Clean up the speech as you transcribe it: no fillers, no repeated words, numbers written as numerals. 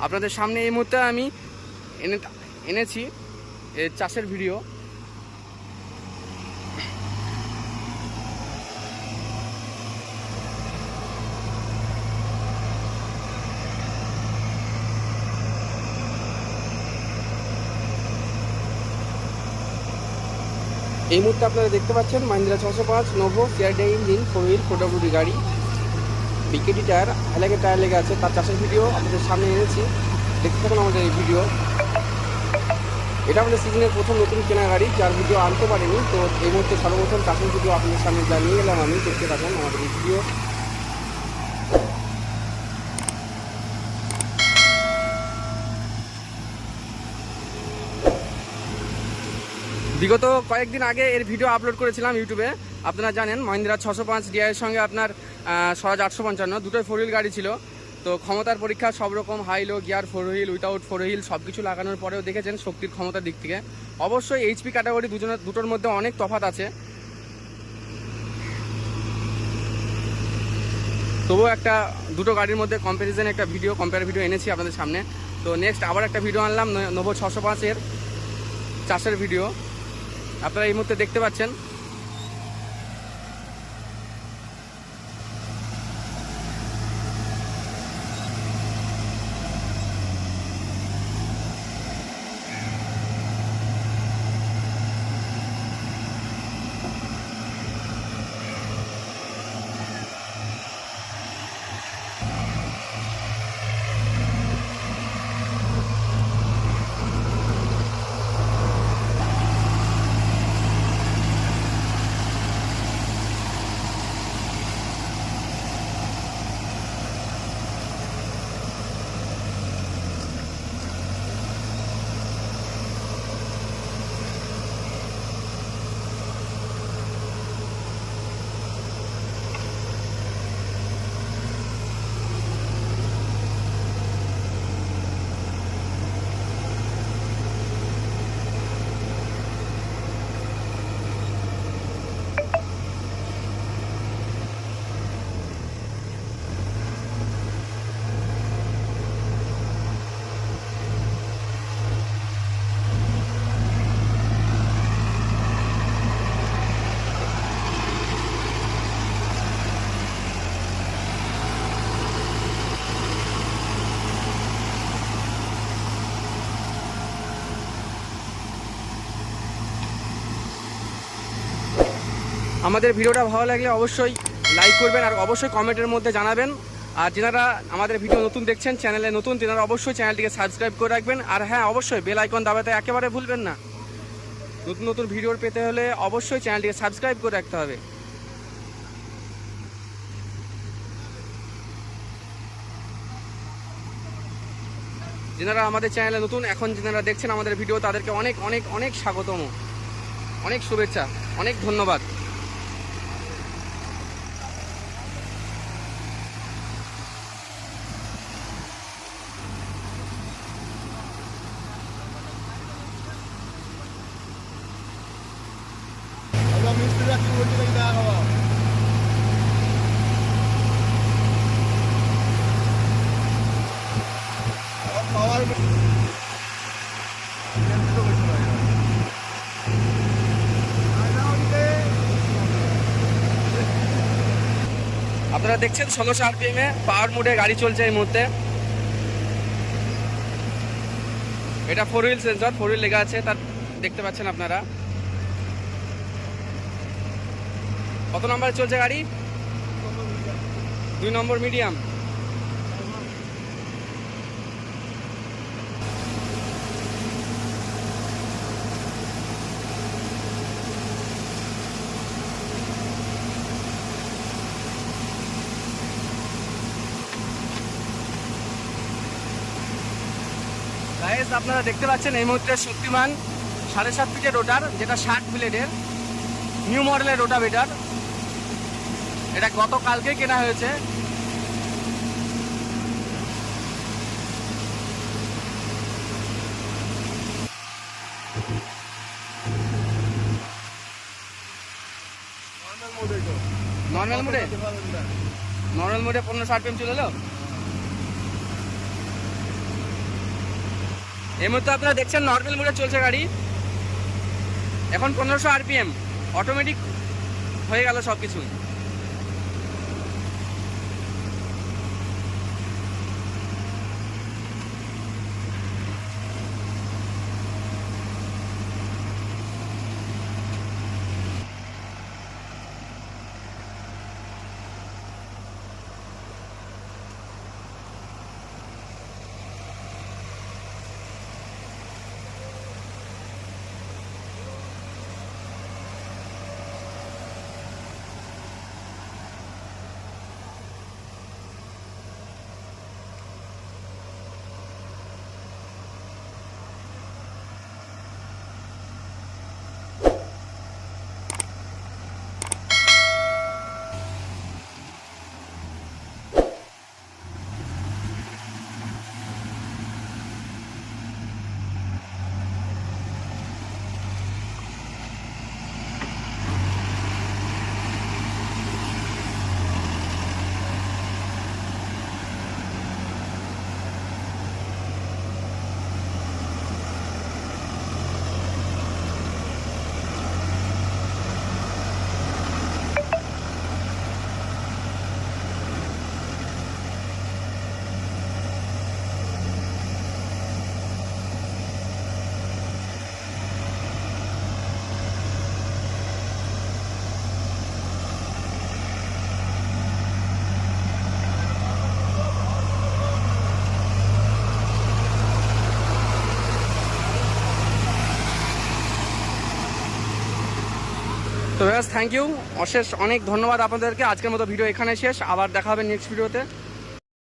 আপনাদের সামনে এই মুহূর্তে আমি এনেছি চাষের ভিডিও। এই মুহূর্তে আপনারা দেখতে পাচ্ছেন Mahindra 605 novo CRD engine 4 wheel 4WD গাড়ি, বিকেডি টায়ার, হেলাকে টায়ার লেগে আছে। তার চাষের ভিডিও আপনাদের সামনে এনেছি, দেখতে থাকুন আমাদের এই ভিডিও। এটা আমাদের সিজনের প্রথম নতুন কেনা গাড়ি, যার ভিডিও আনতে পারিনি। তো এই মুহূর্তে সর্বপ্রথম চাষের ভিডিও আপনাদের সামনে জানিয়ে গেলাম আমি। দেখতে থাকুন আমাদের এই ভিডিও। বিগত কয়েকদিন আগে এর ভিডিও আপলোড করেছিলাম ইউটিউবে। আপনারা জানেন মাহিন্দ্রা 605 ডিআইয়ের সঙ্গে আপনার স্বরাজ 855 দুটোই 4 হুইল গাড়ি ছিল। তো ক্ষমতার পরীক্ষা সব রকম high low gear, 4 wheel, without 4 wheel সব কিছু লাগানোর পরেও দেখেছেন শক্তির ক্ষমতার দিক থেকে অবশ্যই এইচপি ক্যাটাগরি দুটোর মধ্যে অনেক তফাৎ আছে। তবুও দুটো গাড়ির মধ্যে কম্প্যারিজন কম্পেয়ার ভিডিও এনেছি আপনাদের সামনে। তো নেক্সট আবার একটা ভিডিও আনলাম নোভো 605 চাষের ভিডিও। আপনারা এই মুহূর্তে দেখতে পাচ্ছেন। আমাদের ভিডিওটা ভালো লাগলে অবশ্যই লাইক করবেন আর অবশ্যই কমেন্টের মধ্যে জানাবেন। আর যারা আমাদের ভিডিও নতুন দেখছেন, চ্যানেলে নতুন, তেনারা অবশ্যই চ্যানেলটিকে সাবস্ক্রাইব করে রাখবেন। আর হ্যাঁ, অবশ্যই বেল আইকন দাবাতে একেবারে ভুলবেন না। নতুন নতুন ভিডিও পেতে হলে অবশ্যই চ্যানেলটিকে সাবস্ক্রাইব করে রাখতে হবে। যারা আমাদের চ্যানেলে নতুন, এখন যারা দেখছেন আমাদের ভিডিও, তাদেরকে অনেক অনেক অনেক স্বাগতম, অনেক শুভেচ্ছা, অনেক ধন্যবাদ। আপনারা দেখছেন 1600 RPM পাওয়ার মোডে গাড়ি চলছে এই মুহূর্তে। এটা 4 হুইল সেন্সর, 4 হুইল লেখা আছে, তার দেখতে পাচ্ছেন আপনারা। কত নম্বরে চলছে গাড়ি? 2 নম্বর মিডিয়াম। গাইস, আপনারা দেখতে পাচ্ছেন এই মুহূর্তে শক্তিমান 7.5 ফিটের রোটার, যেটা 60 ব্লেডের নিউ মডেলের রোটাভেটার। এটা গতকালকে কেনা হয়েছে। নর্মাল মোডে 1500 RPM চলে এলো। এই মুহূর্তে আপনারা দেখছেন নর্মাল মোডে চলছে গাড়ি। এখন 1500 RPM, অটোমেটিক হয়ে গেল সব কিছু। তো ব্যাস, থ্যাংক ইউ, অশেষ অনেক ধন্যবাদ আপনাদেরকে। আজকের মতো ভিডিও এখানে শেষ, আবার দেখা হবে নেক্সট ভিডিওতে।